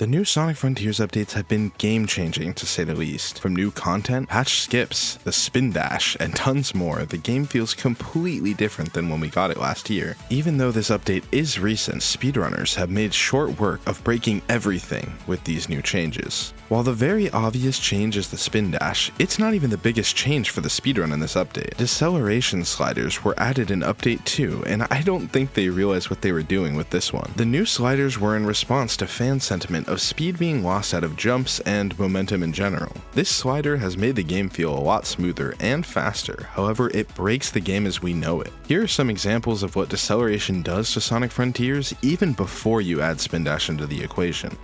The new Sonic Frontiers updates have been game-changing to say the least. From new content, patch skips, the Spindash, and tons more, the game feels completely different than when we got it last year. Even though this update is recent, speedrunners have made short work of breaking everything with these new changes. While the very obvious change is the Spindash, it's not even the biggest change for the speedrun in this update. Deceleration sliders were added in Update 2, and I don't think they realized what they were doing with this one. The new sliders were in response to fan sentiment of speed being lost out of jumps and momentum in general. This slider has made the game feel a lot smoother and faster, however it breaks the game as we know it. Here are some examples of what Deceleration does to Sonic Frontiers even before you add Spindash into the equation.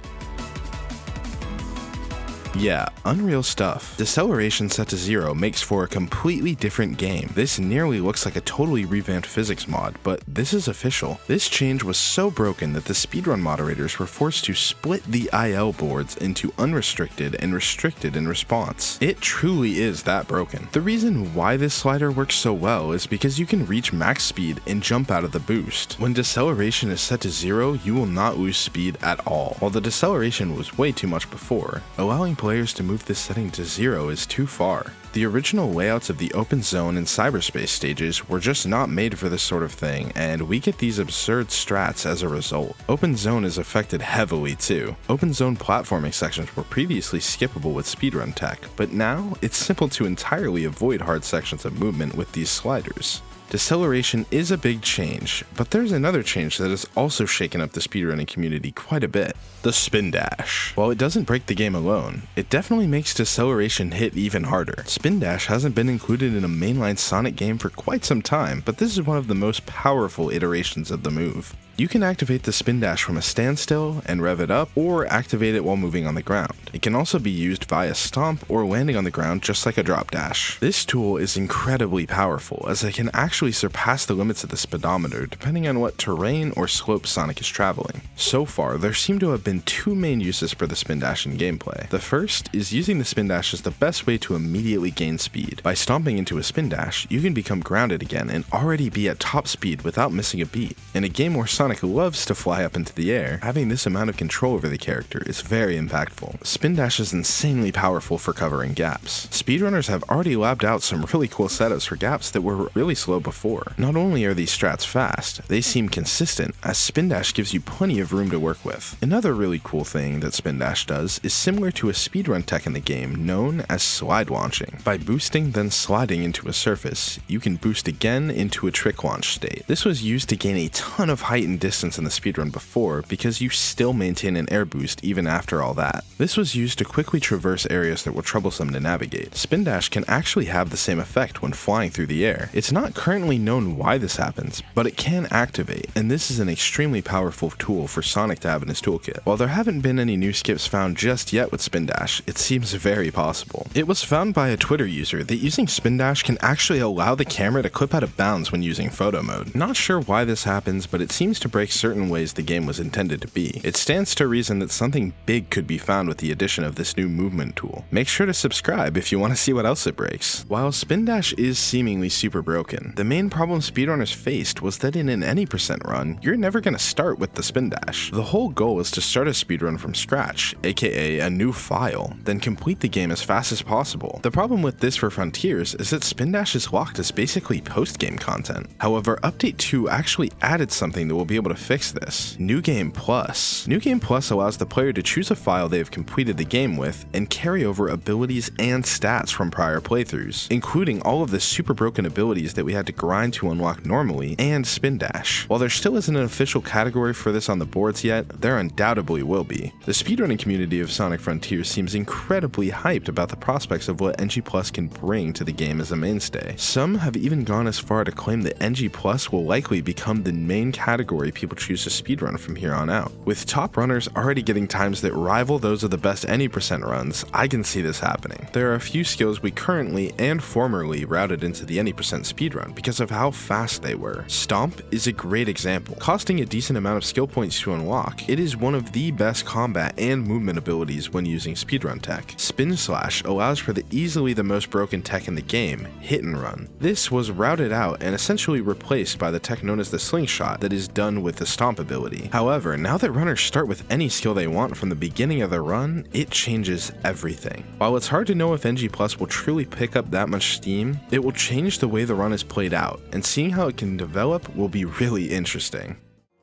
Yeah, unreal stuff. Deceleration set to 0 makes for a completely different game. This nearly looks like a totally revamped physics mod, but this is official. This change was so broken that the speedrun moderators were forced to split the IL boards into unrestricted and restricted in response. It truly is that broken. The reason why this slider works so well is because you can reach max speed and jump out of the boost. When deceleration is set to 0, you will not lose speed at all. While the deceleration was way too much before, allowing players to move this setting to 0 is too far. The original layouts of the open zone and cyberspace stages were just not made for this sort of thing, and we get these absurd strats as a result. Open zone is affected heavily too. Open zone platforming sections were previously skippable with speedrun tech, but now it's simple to entirely avoid hard sections of movement with these sliders. Deceleration is a big change, but there's another change that has also shaken up the speedrunning community quite a bit: the Spindash. While it doesn't break the game alone, it definitely makes deceleration hit even harder. Spindash hasn't been included in a mainline Sonic game for quite some time, but this is one of the most powerful iterations of the move. You can activate the Spindash from a standstill and rev it up, or activate it while moving on the ground. It can also be used via stomp or landing on the ground just like a drop dash. This tool is incredibly powerful, as it can actually surpass the limits of the speedometer depending on what terrain or slope Sonic is traveling. So far, there seem to have been two main uses for the Spindash in gameplay. The first is using the Spindash as the best way to immediately gain speed. By stomping into a Spindash, you can become grounded again and already be at top speed without missing a beat. In a game where Sonic loves to fly up into the air, having this amount of control over the character is very impactful. Spindash is insanely powerful for covering gaps. Speedrunners have already labbed out some really cool setups for gaps that were really slow before. Not only are these strats fast, they seem consistent, as Spindash gives you plenty of room to work with. Another really cool thing that Spindash does is similar to a speedrun tech in the game known as slide launching. By boosting then sliding into a surface, you can boost again into a trick launch state. This was used to gain a ton of height and distance in the speedrun before, because you still maintain an air boost even after all that. This was used to quickly traverse areas that were troublesome to navigate. Spindash can actually have the same effect when flying through the air. It's not currently known why this happens, but it can activate, and this is an extremely powerful tool for Sonic to have in his toolkit. While there haven't been any new skips found just yet with Spindash, it seems very possible. It was found by a Twitter user that using Spindash can actually allow the camera to clip out of bounds when using photo mode. Not sure why this happens, but it seems to break certain ways the game was intended to be. It stands to reason that something big could be found with the addition of this new movement tool. Make sure to subscribe if you want to see what else it breaks. While Spindash is seemingly super broken, the main problem speedrunners faced was that in an any percent run, you're never going to start with the Spindash. The whole goal is to start a speedrun from scratch, aka a new file, then complete the game as fast as possible. The problem with this for Frontiers is that Spindash is locked as basically post-game content. However, Update 2 actually added something that will be able to fix this: New Game Plus. New Game Plus allows the player to choose a file they have completed the game with and carry over abilities and stats from prior playthroughs, including all of the super broken abilities that we had to grind to unlock normally, and Spindash. While there still isn't an official category for this on the boards yet, there undoubtedly will be. The speedrunning community of Sonic Frontiers seems incredibly hyped about the prospects of what NG Plus can bring to the game as a mainstay. Some have even gone as far to claim that NG Plus will likely become the main category people choose to speedrun from here on out. With top runners already getting times that rival those of the best any percent runs, I can see this happening. There are a few skills we currently and formerly routed into the any percent speedrun because of how fast they were. Stomp is a great example. Costing a decent amount of skill points to unlock, it is one of the best combat and movement abilities when using speedrun tech. Spin Slash allows for easily the most broken tech in the game, Hit and Run. This was routed out and essentially replaced by the tech known as the Slingshot that is done run with the stomp ability. However, now that runners start with any skill they want from the beginning of their run, it changes everything. While it's hard to know if NG Plus will truly pick up that much steam, it will change the way the run is played out, and seeing how it can develop will be really interesting.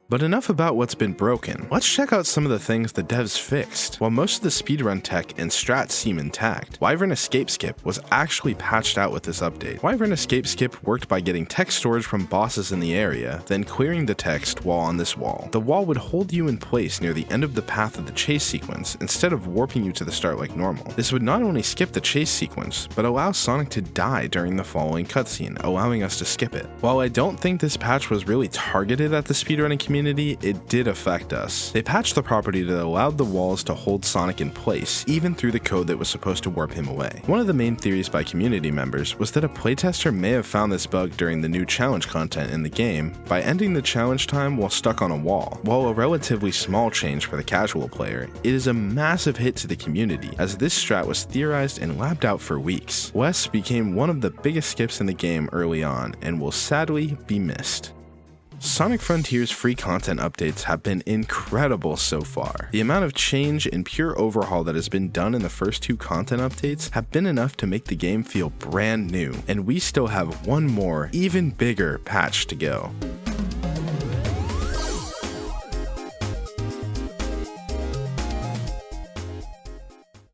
But enough about what's been broken. Let's check out some of the things the devs fixed. While most of the speedrun tech and strats seem intact, Wyvern Escape Skip was actually patched out with this update. Wyvern Escape Skip worked by getting text storage from bosses in the area, then clearing the text while on this wall. The wall would hold you in place near the end of the path of the chase sequence, instead of warping you to the start like normal. This would not only skip the chase sequence, but allow Sonic to die during the following cutscene, allowing us to skip it. While I don't think this patch was really targeted at the speedrunning community, it did affect us. They patched the property that allowed the walls to hold Sonic in place, even through the code that was supposed to warp him away. One of the main theories by community members was that a playtester may have found this bug during the new challenge content in the game by ending the challenge time while stuck on a wall. While a relatively small change for the casual player, it is a massive hit to the community, as this strat was theorized and labbed out for weeks. Wes became one of the biggest skips in the game early on, and will sadly be missed. Sonic Frontiers free content updates have been incredible so far. The amount of change and pure overhaul that has been done in the first 2 content updates have been enough to make the game feel brand new, and we still have one more, even bigger patch to go.